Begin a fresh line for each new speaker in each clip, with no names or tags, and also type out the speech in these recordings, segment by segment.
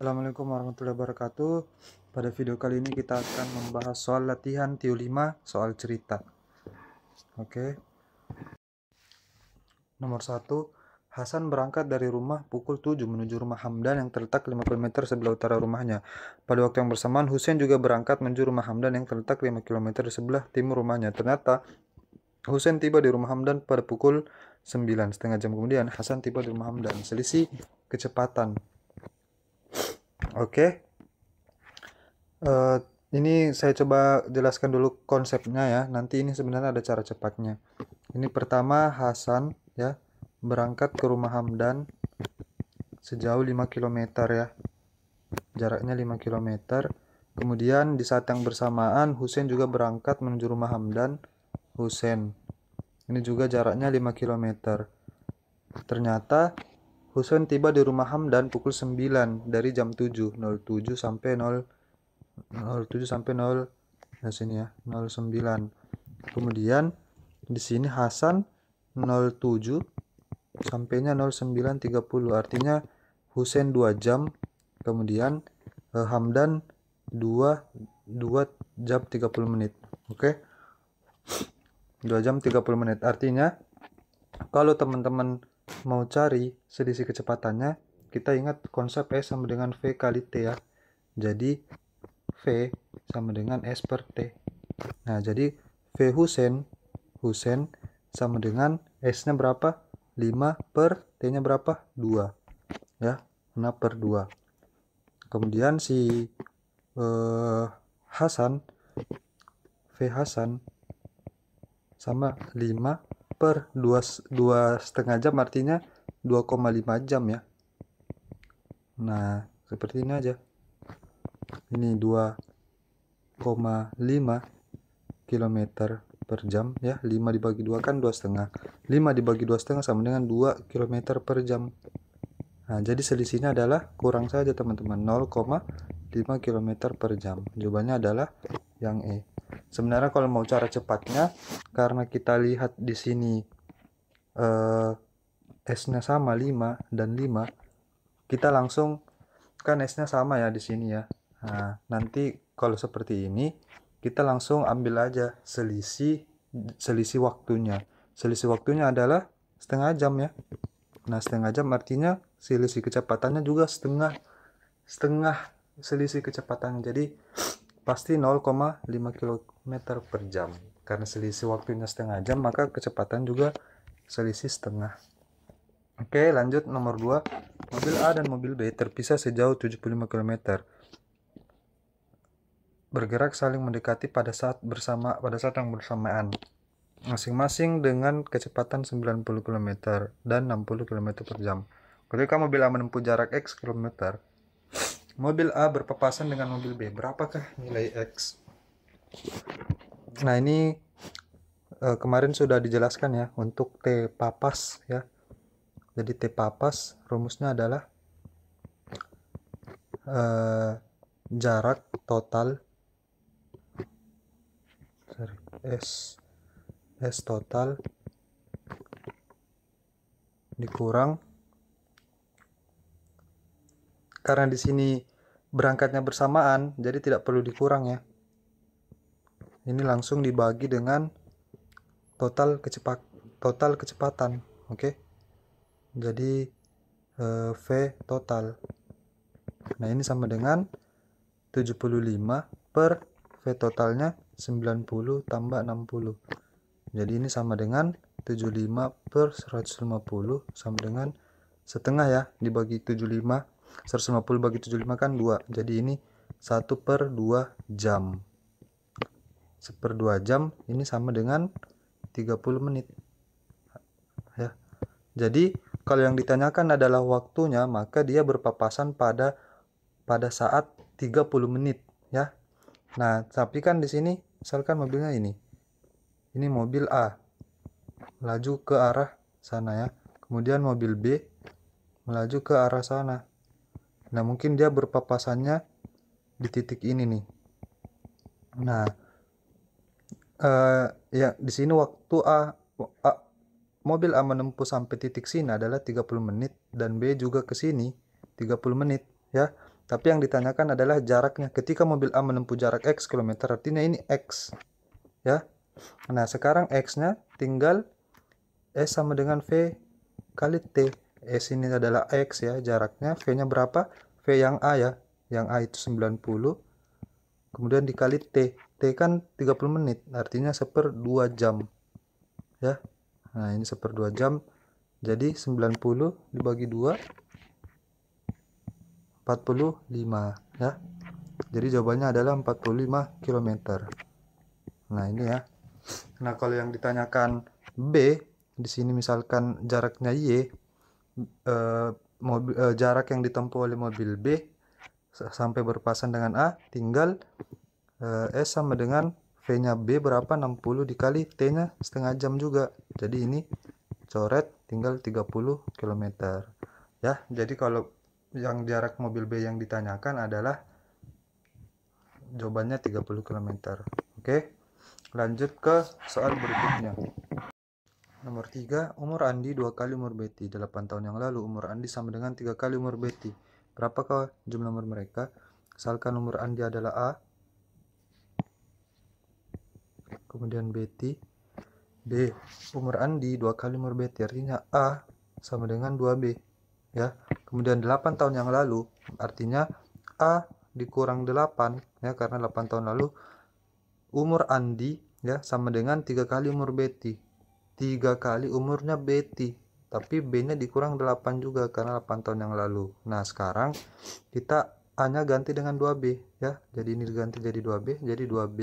Assalamualaikum warahmatullahi wabarakatuh. Pada video kali ini kita akan membahas soal latihan TIU 5 soal cerita. Oke. Nomor 1. Hasan berangkat dari rumah pukul 7 menuju rumah Hamdan yang terletak 5 km sebelah utara rumahnya. Pada waktu yang bersamaan, Husain juga berangkat menuju rumah Hamdan yang terletak 5 km di sebelah timur rumahnya. Ternyata, Husain tiba di rumah Hamdan pada pukul 9. Setengah jam kemudian, Hasan tiba di rumah Hamdan. Selisih kecepatan. Oke. Ini saya coba jelaskan dulu konsepnya ya. Nanti ini sebenarnya ada cara cepatnya. Ini pertama Hasan ya berangkat ke rumah Hamdan sejauh 5 km ya. Jaraknya 5 km. Kemudian di saat yang bersamaan Husain juga berangkat menuju rumah Hamdan. Husain. Ini juga jaraknya 5 km. Ternyata Husain tiba di rumah Hamdan pukul 9 dari jam 7.07 sampai 07 sampai 0 nah sini ya 09. Kemudian di sini Hasan 07 sampainya 09.30, artinya Husain 2 jam, kemudian Hamdan 2 jam 30 menit. Oke. 2 jam 30 menit. Artinya kalau teman-teman mau cari selisih kecepatannya, kita ingat konsep S sama dengan V kali T ya. Jadi V sama dengan S per T. Nah, jadi V Husain sama dengan S-nya berapa? 5 per T-nya berapa? 2. Ya, 6 per 2. Kemudian si Hasan, V Hasan sama 5 per 2,5 jam, artinya 2,5 jam ya. Nah, seperti ini aja. Ini 2,5 km per jam ya. 5 dibagi 2 kan 2,5. 5 dibagi 2,5 sama dengan 2 km per jam. Nah, jadi selisihnya adalah kurang saja teman-teman, 0,5 km per jam. Jawabannya adalah yang E. Sebenarnya kalau mau cara cepatnya, karena kita lihat di sini S-nya sama 5 dan 5, kita langsung kan S-nya sama ya di sini ya. Nah, nanti kalau seperti ini kita langsung ambil aja selisih waktunya. Selisih waktunya adalah setengah jam ya. Nah, setengah jam artinya selisih kecepatannya juga setengah selisih kecepatan. Jadi pasti 0,5 km per jam. Karena selisih waktunya setengah jam, maka kecepatan juga selisih setengah. Oke, lanjut nomor 2. Mobil A dan mobil B terpisah sejauh 75 km. Bergerak saling mendekati pada saat yang bersamaan. Masing-masing dengan kecepatan 90 km dan 60 km per jam. Ketika mobil A menempuh jarak X km, mobil A berpapasan dengan mobil B. Berapakah nilai X? Nah, ini kemarin sudah dijelaskan ya untuk T papas ya. Jadi T papas rumusnya adalah jarak total S total dikurang, karena di sini berangkatnya bersamaan jadi tidak perlu dikurang ya. Ini langsung dibagi dengan total kecepatan. Oke. Jadi V total. Nah, ini sama dengan 75 per V totalnya 90 tambah 60. Jadi ini sama dengan 75 per 150 sama dengan setengah ya, dibagi 75. 150 bagi 75 kan 2. Jadi ini 1 per 2 jam. 1 per 2 jam ini sama dengan 30 menit. Ya. Jadi kalau yang ditanyakan adalah waktunya, maka dia berpapasan pada saat 30 menit ya. Nah, tapi kan di sini misalkan mobilnya ini mobil A melaju ke arah sana ya. Kemudian mobil B melaju ke arah sana. Nah, mungkin dia berpapasannya di titik ini nih. Nah, ya di sini waktu mobil A menempuh sampai titik sini adalah 30 menit dan B juga ke sini 30 menit ya. Tapi yang ditanyakan adalah jaraknya. Ketika mobil A menempuh jarak X kilometer, artinya ini X. Ya. Nah, sekarang X-nya tinggal S sama dengan V kali T. S ini adalah X ya, jaraknya. V-nya berapa? V yang A ya. Yang A itu 90. Kemudian dikali T. T kan 30 menit, artinya 1/2 jam. Ya. Nah, ini 1/2 jam. Jadi 90 dibagi 2, 45 ya. Jadi jawabannya adalah 45 km. Nah, ini ya. Nah, kalau yang ditanyakan B, di sini misalkan jaraknya Y, jarak yang ditempuh oleh mobil B sampai berpasan dengan A, tinggal S sama dengan V-nya B berapa? 60 dikali T-nya setengah jam juga. Jadi ini coret tinggal 30 km. Ya, jadi kalau yang jarak mobil B yang ditanyakan adalah jawabannya 30 km. Oke. Lanjut ke soal berikutnya. Nomor 3, umur Andi 2 kali umur Betty. 8 tahun yang lalu umur Andi sama dengan 3 kali umur Betty. Berapakah jumlah umur mereka? Asalkan umur Andi adalah A, kemudian Betty. B, umur Andi 2 kali umur Betty, artinya A sama dengan 2B. Ya. Kemudian 8 tahun yang lalu, artinya A dikurang 8 ya, karena 8 tahun lalu umur Andi ya sama dengan 3 kali umur Betty. 3 kali umurnya Betty, tapi B-nya dikurang 8 juga karena 8 tahun yang lalu. Nah, sekarang kita A-nya ganti dengan 2B ya. Jadi ini diganti jadi 2B, jadi 2B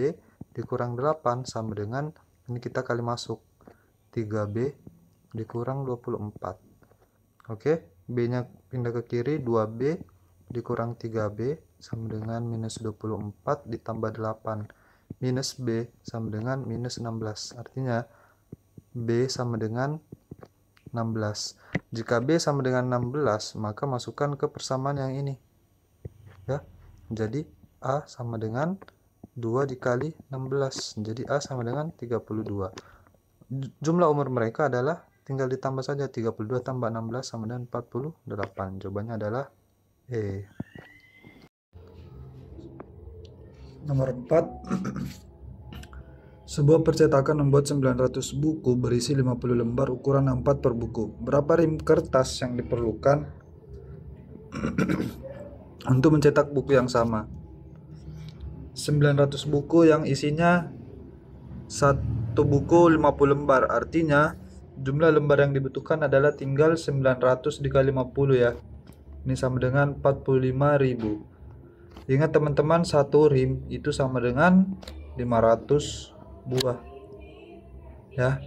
dikurang 8 sama dengan, ini kita kali masuk, 3B dikurang 24. Oke, B-nya pindah ke kiri, 2B dikurang 3B sama dengan minus 24 ditambah 8. Minus B sama dengan minus 16. Artinya B sama dengan 16. Jika B sama dengan 16, maka masukkan ke persamaan yang ini. Ya. Jadi A sama dengan 2 dikali 16. Jadi A sama dengan 32. Jumlah umur mereka adalah, tinggal ditambah saja, 32 tambah 16 sama dengan 48. Jawabannya adalah E. Nomor 4. Sebuah percetakan membuat 900 buku berisi 50 lembar ukuran A4 per buku. Berapa rim kertas yang diperlukan untuk mencetak buku yang sama? 900 buku yang isinya satu buku 50 lembar, artinya jumlah lembar yang dibutuhkan adalah tinggal 900 dikali 50 ya. Ini sama dengan 45.000. Ingat teman-teman, satu rim itu sama dengan 500 buah ya.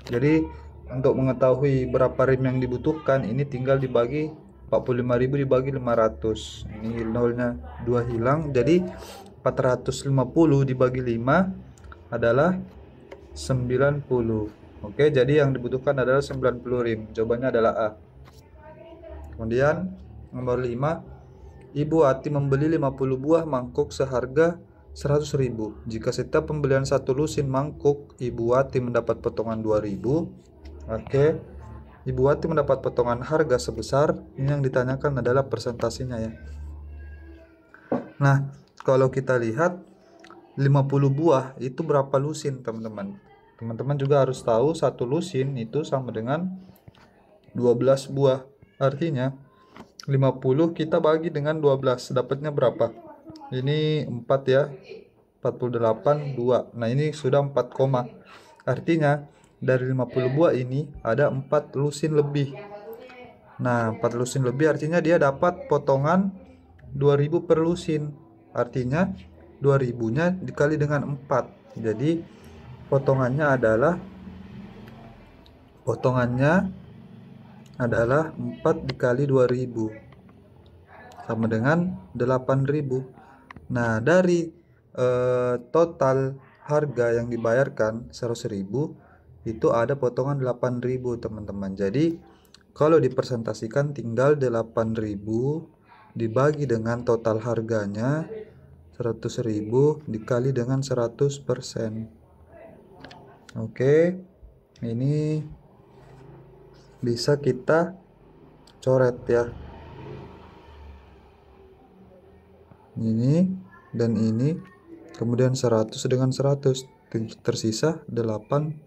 Jadi untuk mengetahui berapa rim yang dibutuhkan, ini tinggal dibagi 45.000 dibagi 500. Ini nolnya 2 hilang, jadi 450 dibagi 5 adalah 90. Oke, jadi yang dibutuhkan adalah 90 rim. Jawabannya adalah A. Kemudian nomor 5, Ibu Ati membeli 50 buah mangkuk seharga 100.000. Jika setiap pembelian satu lusin mangkuk, Ibu Ati mendapat potongan 2.000. Oke. Ibu Ati mendapat potongan harga sebesar, ini yang ditanyakan adalah persentasinya ya. Nah, kalau kita lihat 50 buah itu berapa lusin, teman-teman? Teman-teman juga harus tahu satu lusin itu sama dengan 12 buah. Artinya 50 kita bagi dengan 12, dapatnya berapa? Ini 4 ya. 48 2. Nah, ini sudah 4 koma. Artinya dari 50 buah ini ada 4 lusin lebih. Nah, 4 lusin lebih artinya dia dapat potongan 2.000 per lusin. Artinya 2.000-nya dikali dengan 4. Jadi potongannya adalah 4 dikali 2.000 sama dengan 8.000. Nah, dari total harga yang dibayarkan 100.000 itu ada potongan 8.000, teman-teman. Jadi kalau dipresentasikan tinggal 8.000 dibagi dengan total harganya 100.000 dikali dengan 100%. Oke, ini bisa kita coret ya. ini dan ini, kemudian 100 dengan 100, tersisa 8%.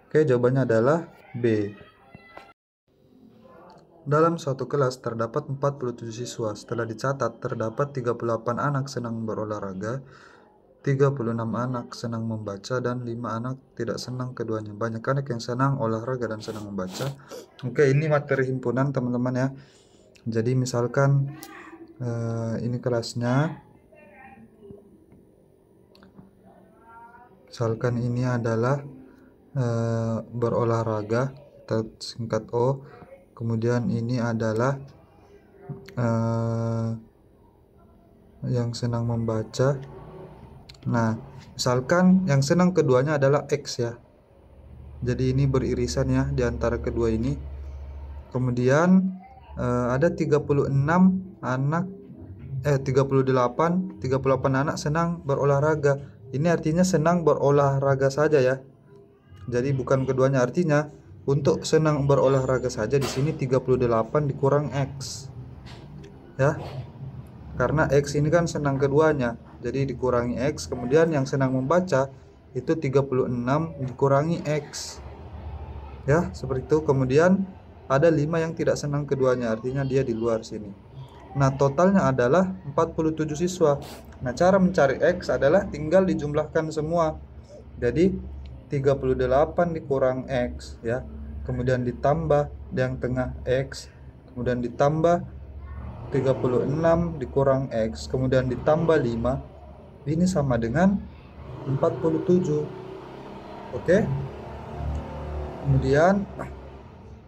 Oke, jawabannya adalah B. Dalam suatu kelas terdapat 47 siswa. Setelah dicatat, terdapat 38 anak senang berolahraga, 36 anak senang membaca, dan 5 anak tidak senang keduanya. Banyak anak yang senang olahraga dan senang membaca. Oke, ini materi himpunan teman-teman ya. Jadi misalkan ini kelasnya. Misalkan ini adalah berolahraga, kita singkat O. Kemudian ini adalah yang senang membaca. Nah, misalkan yang senang keduanya adalah X ya. Jadi ini beririsan ya di antara kedua ini. Kemudian ada 38 anak senang berolahraga. Ini artinya senang berolahraga saja ya. Jadi bukan keduanya, artinya untuk senang berolahraga saja di sini 38 dikurang X. Ya. Karena X ini kan senang keduanya. Jadi dikurangi X, kemudian yang senang membaca itu 36 dikurangi X. Ya, seperti itu. Kemudian ada 5 yang tidak senang keduanya, artinya dia di luar sini. Nah, totalnya adalah 47 siswa. Nah, cara mencari X adalah tinggal dijumlahkan semua. Jadi 38 dikurang X ya. Kemudian ditambah yang tengah X, kemudian ditambah 36 dikurang X, kemudian ditambah 5, ini sama dengan 47. Oke. Kemudian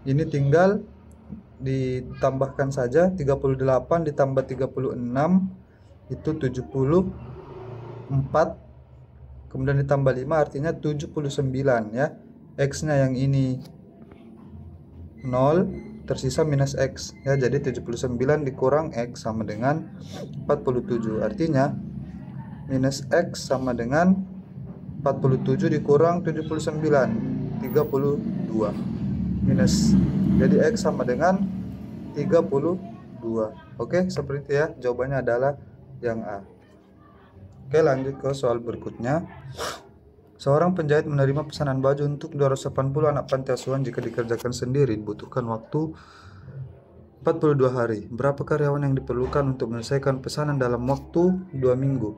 ini tinggal ditambahkan saja, 38 ditambah 36 itu 74, kemudian ditambah 5 artinya 79 ya. X nya yang ini 0, tersisa minus X ya. Jadi 79 dikurang X sama dengan 47, artinya minus X sama dengan 47 dikurang 79, 32 minus. Jadi X sama dengan 32. Oke, seperti itu ya. Jawabannya adalah yang A. Oke, lanjut ke soal berikutnya. Seorang penjahit menerima pesanan baju untuk 280 anak panti asuhan. Jika dikerjakan sendiri dibutuhkan waktu 42 hari. Berapa karyawan yang diperlukan untuk menyelesaikan pesanan dalam waktu 2 minggu?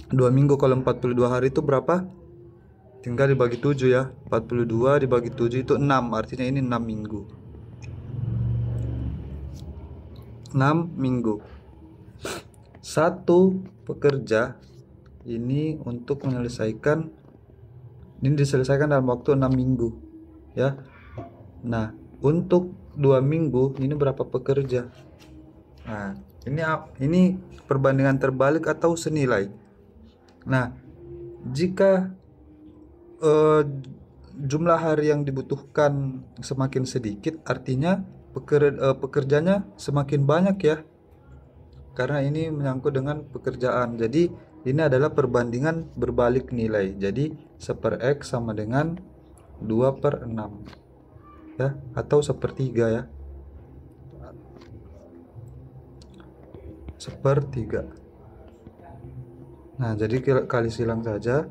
2 minggu kalau 42 hari itu berapa? Tinggal dibagi 7 ya. 42 dibagi 7 itu 6, artinya ini 6 minggu. 6 minggu. Satu pekerja ini untuk menyelesaikan, ini diselesaikan dalam waktu 6 minggu ya. Nah, untuk 2 minggu ini berapa pekerja? Nah, ini perbandingan terbalik atau senilai. Nah, jika jumlah hari yang dibutuhkan semakin sedikit, artinya pekerjanya semakin banyak ya. Karena ini menyangkut dengan pekerjaan. Jadi ini adalah perbandingan berbalik nilai. Jadi 1/X sama dengan 2/6 ya, atau 1/3 ya. 1/3. Nah, jadi kali silang saja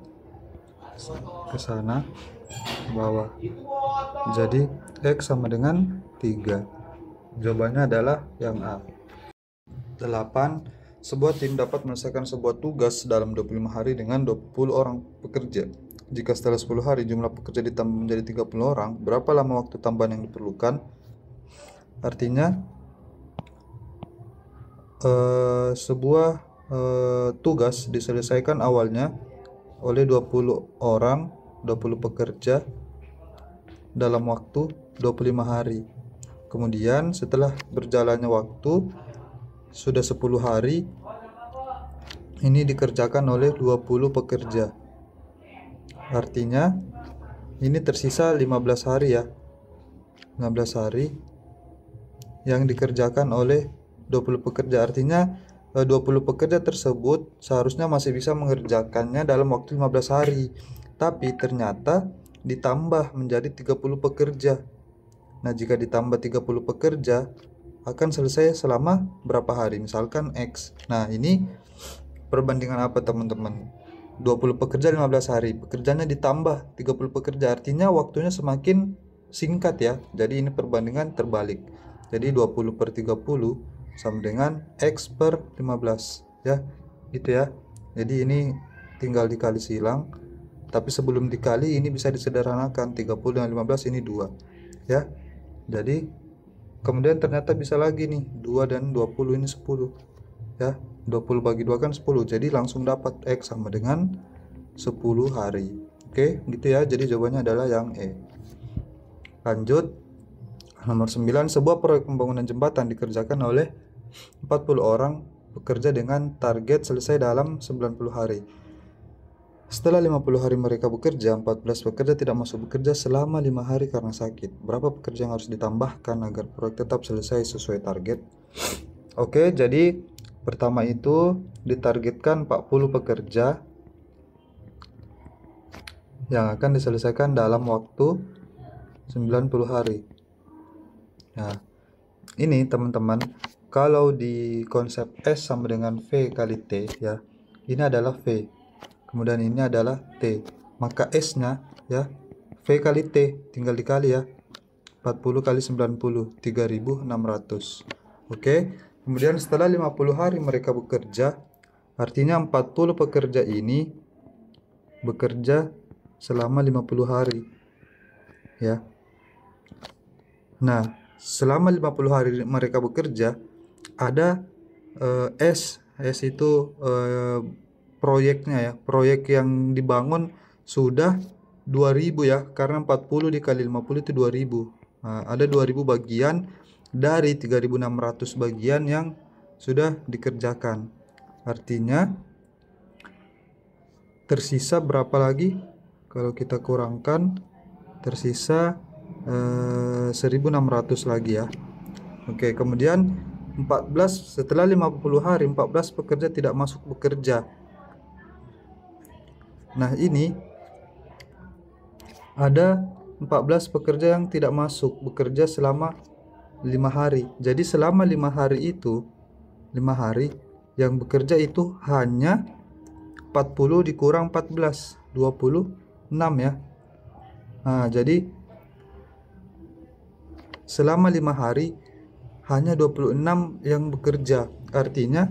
ke sana ke bawah. Jadi X sama dengan 3. Jawabannya adalah yang A. 8. Sebuah tim dapat menyelesaikan sebuah tugas dalam 25 hari dengan 20 orang pekerja. Jika setelah 10 hari jumlah pekerja ditambah menjadi 30 orang, berapa lama waktu tambahan yang diperlukan? Artinya sebuah tugas diselesaikan awalnya oleh 20 orang, 20 pekerja dalam waktu 25 hari. Kemudian setelah berjalannya waktu sudah 10 hari, ini dikerjakan oleh 20 pekerja. Artinya ini tersisa 15 hari ya. 15 hari yang dikerjakan oleh 20 pekerja. Artinya 20 pekerja tersebut seharusnya masih bisa mengerjakannya dalam waktu 15 hari. Tapi ternyata ditambah menjadi 30 pekerja. Nah, jika ditambah 30 pekerja, akan selesai selama berapa hari, misalkan X. Nah, ini perbandingan apa teman-teman? 20 pekerja 15 hari, pekerjanya ditambah 30 pekerja, artinya waktunya semakin singkat ya. Jadi ini perbandingan terbalik. Jadi 20 per 30 sama dengan X per 15 ya, gitu ya. Jadi ini tinggal dikali silang, tapi sebelum dikali ini bisa disederhanakan, 30 dengan 15 ini 2 ya. Jadi kemudian ternyata bisa lagi nih, 2 dan 20 ini 10 ya. 20 bagi 2 kan 10, jadi langsung dapat X sama dengan 10 hari. Oke, gitu ya. Jadi jawabannya adalah yang E. Lanjut, nomor 9, sebuah proyek pembangunan jembatan dikerjakan oleh 40 orang bekerja dengan target selesai dalam 90 hari. Setelah 50 hari mereka bekerja, 14 pekerja tidak masuk bekerja selama 5 hari karena sakit. Berapa pekerja yang harus ditambahkan agar proyek tetap selesai sesuai target? Oke, jadi pertama itu ditargetkan 40 pekerja yang akan diselesaikan dalam waktu 90 hari. Nah, ini teman-teman, kalau di konsep S sama dengan V kali T ya, ini adalah V, kemudian ini adalah T, maka S-nya ya V kali T, tinggal dikali ya, 40 kali 90, 3600. Oke, kemudian setelah 50 hari mereka bekerja, artinya 40 pekerja ini bekerja selama 50 hari ya. Nah, selama 50 hari mereka bekerja, ada S itu proyeknya ya, proyek yang dibangun sudah 2000 ya, karena 40 dikali 50 itu 2000. Nah, ada 2000 bagian dari 3600 bagian yang sudah dikerjakan. Artinya tersisa berapa lagi? Kalau kita kurangkan, tersisa 1600 lagi ya. Oke, kemudian 14, setelah 50 hari 14 pekerja tidak masuk bekerja. Nah, ini ada 14 pekerja yang tidak masuk bekerja selama 5 hari. Jadi selama 5 hari itu, 5 hari yang bekerja itu hanya 40 dikurang 14, 26 ya. Nah, jadi selama 5 hari hanya 26 yang bekerja. Artinya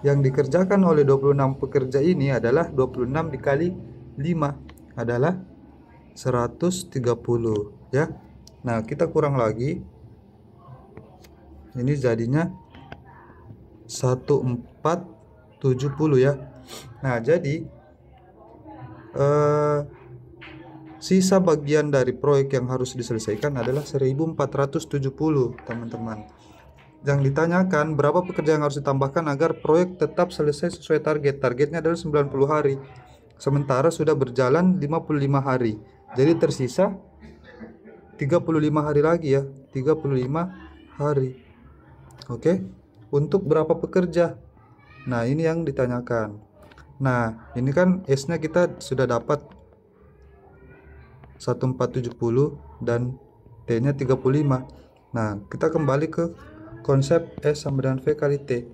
yang dikerjakan oleh 26 pekerja ini adalah 26 dikali 5 adalah 130 ya. Nah, kita kurang lagi. Ini jadinya 1470 ya. Nah, jadi sisa bagian dari proyek yang harus diselesaikan adalah 1470 teman-teman. Yang ditanyakan berapa pekerja yang harus ditambahkan agar proyek tetap selesai sesuai target. Targetnya adalah 90 hari. Sementara sudah berjalan 55 hari. Jadi tersisa 35 hari lagi ya. 35 hari. Oke. Untuk berapa pekerja? Nah, ini yang ditanyakan. Nah, ini kan S-nya kita sudah dapat 1470 dan T-nya 35. Nah, kita kembali ke konsep S sama dengan V kali T.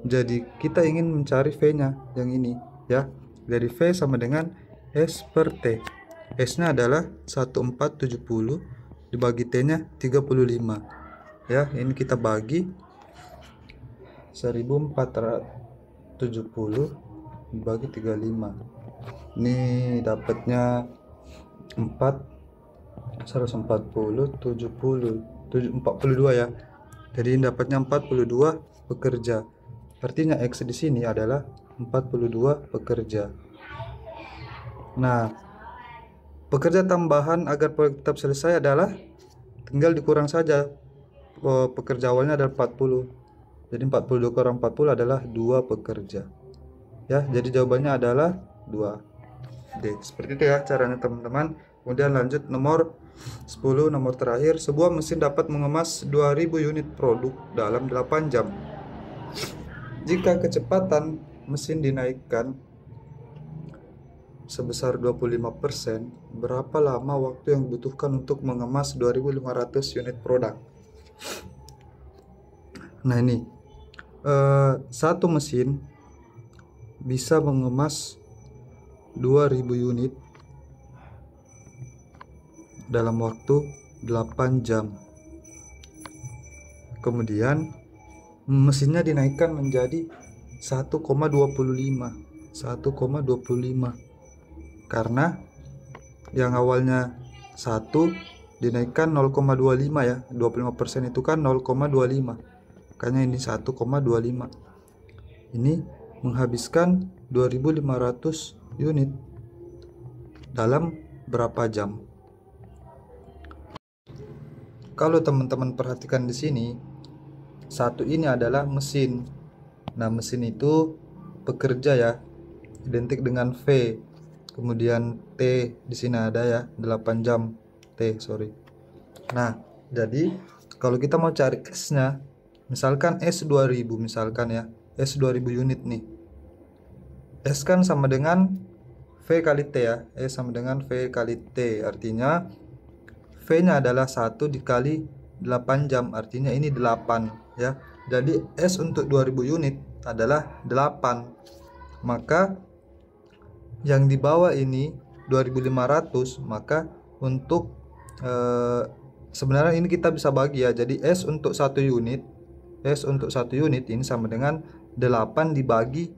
Jadi kita ingin mencari V-nya yang ini ya. Jadi V sama dengan S per T. S-nya adalah 1470 dibagi T-nya 35. Ya, ini kita bagi 1470 dibagi 35. Ini dapatnya 140 70 42 ya. Jadi ini dapatnya 42 pekerja. Artinya X di sini adalah 42 pekerja. Nah, pekerja tambahan agar proyek tetap selesai adalah tinggal dikurang saja. Pekerja awalnya adalah 40. Jadi 42 kurang 40 adalah 2 pekerja. Ya, jadi jawabannya adalah 2. D. Seperti itu ya caranya teman-teman. Kemudian lanjut nomor 10, nomor terakhir. Sebuah mesin dapat mengemas 2000 unit produk dalam 8 jam. Jika kecepatan mesin dinaikkan sebesar 25%, berapa lama waktu yang dibutuhkan untuk mengemas 2500 unit produk? Nah ini satu mesin bisa mengemas 2000 unit dalam waktu 8 jam. Kemudian mesinnya dinaikkan menjadi 1,25 karena yang awalnya 1 dinaikkan 0,25 ya, 25% itu kan 0,25, makanya ini 1,25. Ini menghabiskan 2500 unit dalam berapa jam? Kalau teman-teman perhatikan di sini, satu ini adalah mesin. Nah, mesin itu pekerja ya, identik dengan V. Kemudian T di sini ada ya, 8 jam T, sorry. Nah, jadi kalau kita mau cari S-nya, misalkan S2000 misalkan ya, S2000 unit nih. S kan sama dengan V kali T ya, S sama dengan V kali T, artinya V-nya adalah 1 dikali 8 jam, artinya ini 8 ya. Jadi S untuk 2000 unit adalah 8. Maka yang di bawah ini 2500, maka untuk sebenarnya ini kita bisa bagi ya. Jadi S untuk 1 unit, S untuk 1 unit ini sama dengan 8 dibagi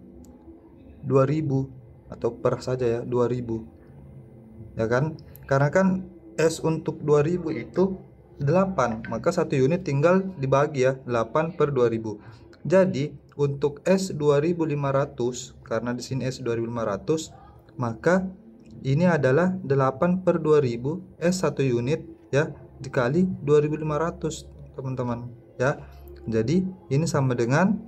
2000 atau per saja ya, 2000. Ya kan? Karena kan S untuk 2000 itu 8, maka 1 unit tinggal dibagi ya, 8 per 2000. Jadi untuk S 2500, karena di sini S 2500, maka ini adalah 8 per 2000 S 1 unit ya, dikali 2500 teman-teman ya. Jadi ini sama dengan,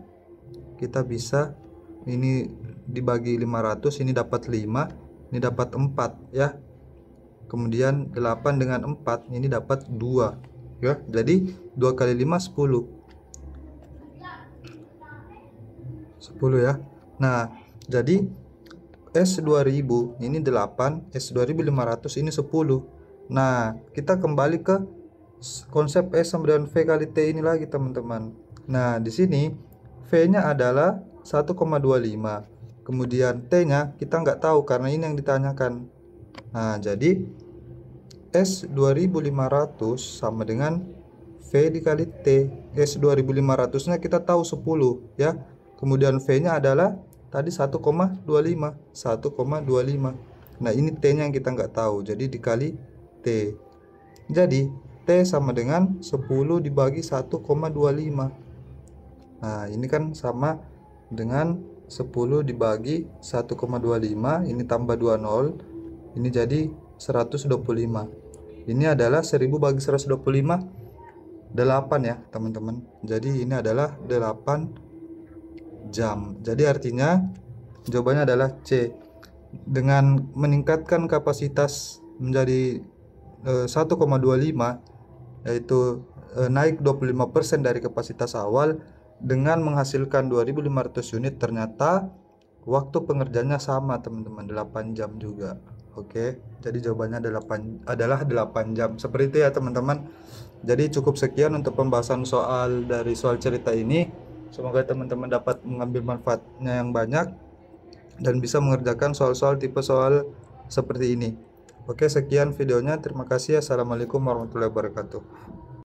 kita bisa ini dibagi 500, ini dapat 5, ini dapat 4 ya. Kemudian 8 dengan 4 ini dapat 2 ya. Jadi 2 kali 5 10 ya. Nah, jadi S2000 ini 8, S2500 ini 10. Nah, kita kembali ke konsep S sama dengan V kali T ini lagi teman-teman. Nah, di sini V-nya adalah 1,25. Kemudian T-nya kita nggak tahu karena ini yang ditanyakan. Nah, jadi S 2500 sama dengan V dikali T. S 2500 nya kita tahu 10 ya. Kemudian V nya adalah tadi 1,25. Nah, ini T nya yang kita nggak tahu, jadi dikali T. Jadi T sama dengan 10 dibagi 1,25. Nah, ini kan sama dengan 10 dibagi 1,25, ini tambah 20, ini jadi 125. Ini adalah 1000 bagi 125, 8 ya teman-teman. Jadi ini adalah 8 jam. Jadi artinya jawabannya adalah C. Dengan meningkatkan kapasitas menjadi 1,25, yaitu naik 25% dari kapasitas awal dengan menghasilkan 2500 unit, ternyata waktu pengerjaannya sama teman-teman, 8 jam juga. Oke, jadi jawabannya adalah 8 jam. Seperti itu ya teman-teman. Jadi cukup sekian untuk pembahasan soal dari soal cerita ini. Semoga teman-teman dapat mengambil manfaatnya yang banyak dan bisa mengerjakan soal-soal tipe soal seperti ini. Oke, sekian videonya. Terima kasih. Assalamualaikum warahmatullahi wabarakatuh.